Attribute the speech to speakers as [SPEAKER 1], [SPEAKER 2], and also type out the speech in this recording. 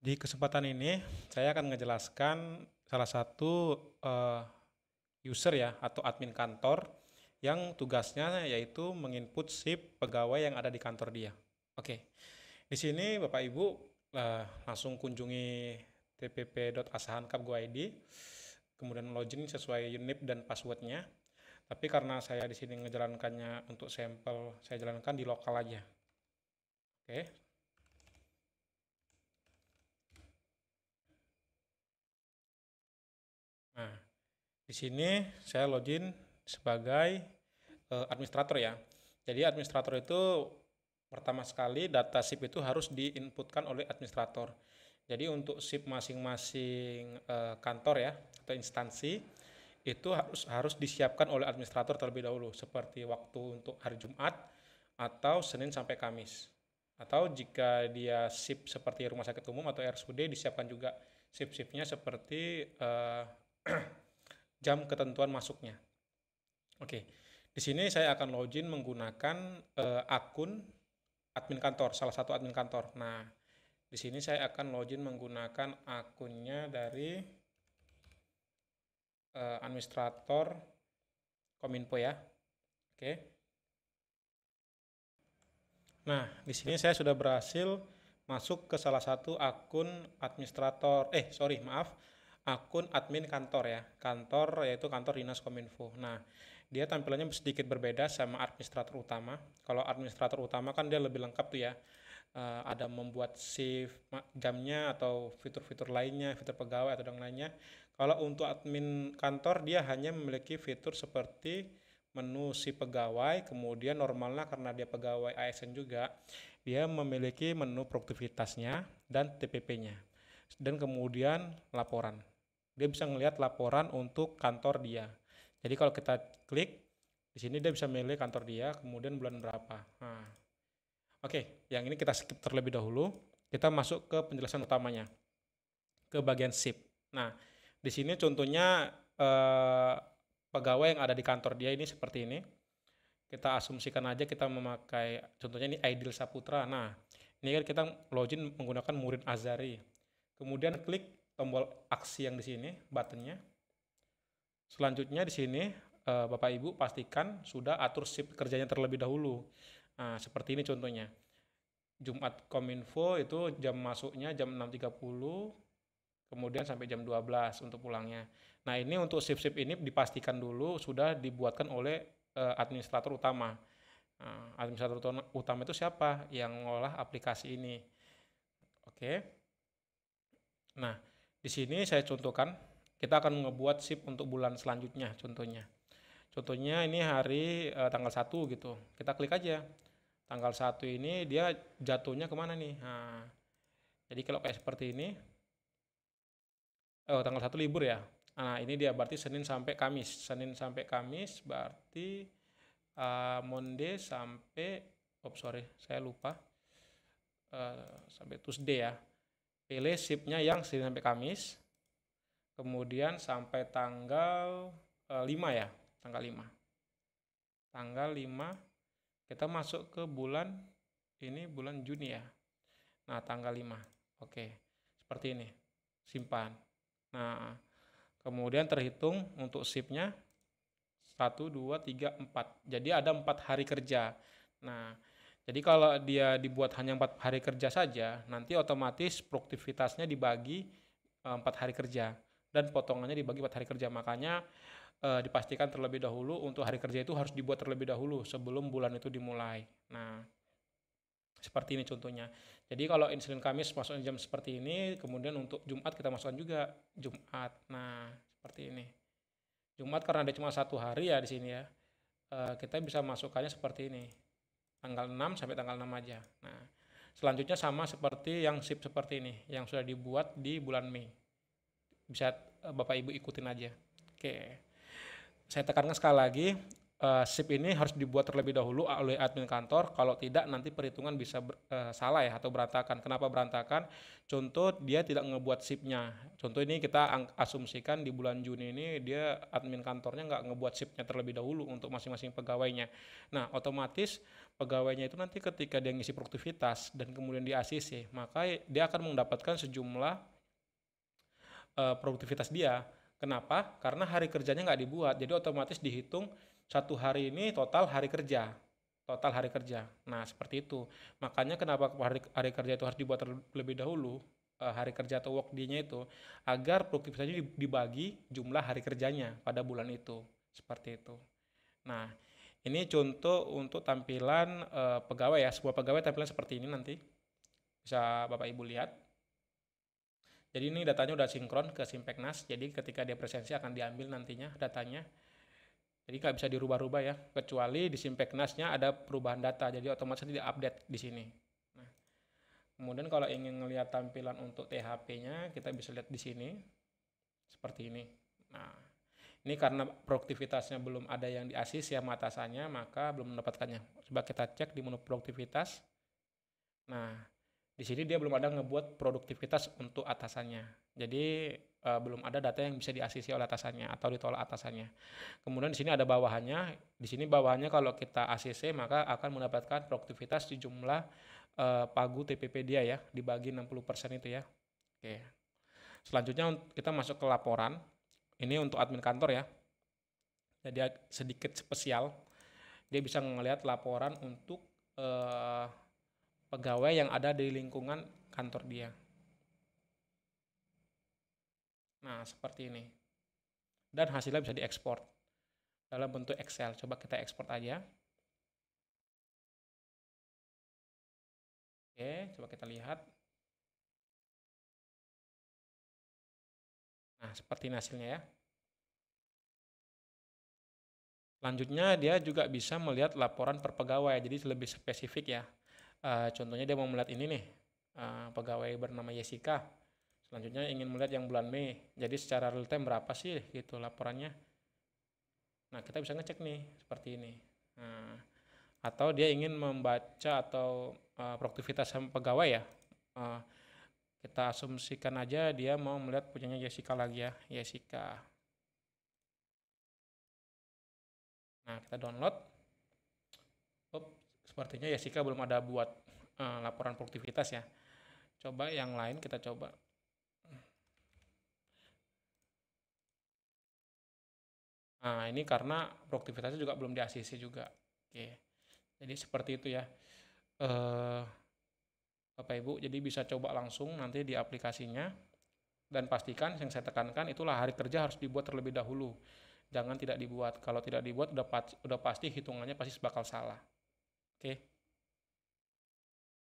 [SPEAKER 1] Di kesempatan ini, saya akan menjelaskan salah satu user ya, atau admin kantor yang tugasnya yaitu menginput SIP pegawai yang ada di kantor dia. Oke, di sini Bapak Ibu langsung kunjungi tpp.asahankap.go.id, kemudian login sesuai NIP dan passwordnya. Tapi karena saya di sini ngejalankannya untuk sampel, saya jalankan di lokal aja. Oke. Nah, di sini saya login sebagai administrator ya. Jadi administrator itu pertama sekali data SIP itu harus diinputkan oleh administrator. Jadi untuk SIP masing-masing kantor ya atau instansi itu harus disiapkan oleh administrator terlebih dahulu seperti waktu untuk hari Jumat atau Senin sampai Kamis. Atau jika dia SIP seperti rumah sakit umum atau RSUD disiapkan juga SIP-SIP-nya seperti jam ketentuan masuknya. Oke, di sini saya akan login menggunakan akun admin kantor, salah satu admin kantor. Nah, di sini saya akan login menggunakan akunnya dari administrator Kominfo ya. Oke. Nah, di sini saya sudah berhasil masuk ke salah satu akun administrator, akun admin kantor ya. Kantor yaitu kantor Dinas Kominfo. Nah, dia tampilannya sedikit berbeda sama administrator utama. Kalau administrator utama kan dia lebih lengkap tuh ya. Ada membuat shift jamnya atau fitur-fitur lainnya, fitur pegawai atau yang lainnya. Kalau untuk admin kantor dia hanya memiliki fitur seperti menu si pegawai, kemudian normalnya karena dia pegawai ASN juga, dia memiliki menu produktivitasnya dan TPP-nya. Dan kemudian laporan. Dia bisa melihat laporan untuk kantor dia. Jadi kalau kita klik di sini dia bisa milih kantor dia, kemudian bulan berapa. Nah, oke, yang ini kita skip terlebih dahulu. Kita masuk ke penjelasan utamanya, ke bagian SIP. Nah, di sini contohnya eh, pegawai yang ada di kantor dia ini seperti ini. Kita asumsikan aja kita memakai, contohnya ini Aidil Saputra. Nah, ini kan kita login menggunakan Murid Azari. Kemudian klik tombol aksi yang di sini, buttonnya. Selanjutnya di sini Bapak Ibu pastikan sudah atur SIP kerjanya terlebih dahulu. Nah, seperti ini contohnya. Jumat Kominfo itu jam masuknya jam 6.30, kemudian sampai jam 12 untuk pulangnya. Nah, ini untuk shift-shift ini dipastikan dulu sudah dibuatkan oleh administrator utama. Nah, administrator utama itu siapa? Yang mengolah aplikasi ini. Oke. Nah, di sini saya contohkan, kita akan ngebuat shift untuk bulan selanjutnya contohnya. Contohnya ini hari tanggal 1 gitu. Kita klik aja. Tanggal 1 ini dia jatuhnya kemana nih? Nah, jadi kalau kayak seperti ini, oh tanggal 1 libur ya. Nah, ini dia berarti Senin sampai Kamis. Senin sampai Kamis berarti Monday sampai, oh sorry, saya lupa. Sampai Tuesday ya. Pilih shiftnya yang Senin sampai Kamis. Kemudian sampai tanggal 5 ya. Tanggal 5. Tanggal 5 kita masuk ke bulan, ini bulan Juni ya. Nah, tanggal 5. Oke. Seperti ini. Simpan. Nah, kemudian terhitung untuk shiftnya 1, 2, 3, 4. Jadi ada 4 hari kerja. Nah, jadi kalau dia dibuat hanya 4 hari kerja saja, nanti otomatis produktivitasnya dibagi 4 hari kerja dan potongannya dibagi 4 hari kerja. Makanya dipastikan terlebih dahulu untuk hari kerja itu harus dibuat terlebih dahulu sebelum bulan itu dimulai. Nah, seperti ini contohnya. Jadi kalau Senin Kamis masuknya jam seperti ini, kemudian untuk Jumat kita masukkan juga Jumat. Nah, seperti ini. Jumat karena ada cuma 1 hari ya di sini ya. Kita bisa masukkannya seperti ini. Tanggal 6 sampai tanggal 6 aja. Nah, selanjutnya sama seperti yang shift seperti ini yang sudah dibuat di bulan Mei. Bisa Bapak Ibu ikutin aja. Oke. Saya tekankan sekali lagi, SIP ini harus dibuat terlebih dahulu oleh admin kantor, kalau tidak nanti perhitungan bisa salah ya atau berantakan. Kenapa berantakan? Contoh dia tidak ngebuat SIP-nya. Contoh ini kita asumsikan di bulan Juni ini dia admin kantornya nggak ngebuat SIP-nya terlebih dahulu untuk masing-masing pegawainya. Nah, otomatis pegawainya itu nanti ketika dia ngisi produktivitas dan kemudian di ACC, maka dia akan mendapatkan sejumlah produktivitas dia. Kenapa? Karena hari kerjanya nggak dibuat, jadi otomatis dihitung satu hari ini total hari kerja. Total hari kerja. Nah, seperti itu. Makanya kenapa hari kerja itu harus dibuat terlebih dahulu, hari kerja atau work day-nya itu, agar produktivitasnya dibagi jumlah hari kerjanya pada bulan itu. Seperti itu. Nah, ini contoh untuk tampilan pegawai ya. Sebuah pegawai tampilan seperti ini nanti. Bisa Bapak Ibu lihat. Jadi ini datanya udah sinkron ke Simpeknas, jadi ketika dia presensi akan diambil nantinya datanya. Jadi nggak bisa dirubah-rubah ya, kecuali di Simpeknasnya ada perubahan data, jadi otomatis di-update di sini. Nah, kemudian kalau ingin melihat tampilan untuk THP-nya, kita bisa lihat di sini, seperti ini. Nah, ini karena produktivitasnya belum ada yang di-assist ya atasannya, maka belum mendapatkannya. Coba kita cek di menu produktivitas. Nah, di sini dia belum ada ngebuat produktivitas untuk atasannya. Jadi belum ada data yang bisa diasisi oleh atasannya atau ditolak atasannya. Kemudian di sini ada bawahannya. Di sini bawahannya kalau kita ACC maka akan mendapatkan produktivitas di jumlah pagu TPP dia ya, dibagi 60% itu ya. Oke. Selanjutnya kita masuk ke laporan. Ini untuk admin kantor ya. Jadi sedikit spesial. Dia bisa melihat laporan untuk pegawai yang ada di lingkungan kantor dia. Nah, seperti ini. Dan hasilnya bisa diekspor dalam bentuk Excel. Coba kita ekspor aja. Oke, coba kita lihat. Nah, seperti ini hasilnya ya. Selanjutnya dia juga bisa melihat laporan per pegawai, jadi lebih spesifik ya. Contohnya dia mau melihat ini nih, pegawai bernama Jessica. Selanjutnya ingin melihat yang bulan Mei. Jadi secara real time berapa sih gitu laporannya. Nah, kita bisa ngecek nih seperti ini. Nah, atau dia ingin membaca atau produktivitas pegawai ya. Kita asumsikan aja dia mau melihat punyanya Jessica lagi ya, Jessica. Nah, kita download. Sepertinya Jessica belum ada buat laporan produktivitas ya. Coba yang lain kita coba. Nah, ini karena produktivitasnya juga belum di-ACC juga. Oke. Jadi seperti itu ya. Bapak Ibu, jadi bisa coba langsung nanti di aplikasinya. Dan pastikan yang saya tekankan itulah hari kerja harus dibuat terlebih dahulu. Jangan tidak dibuat. Kalau tidak dibuat udah pasti hitungannya pasti bakal salah. Oke.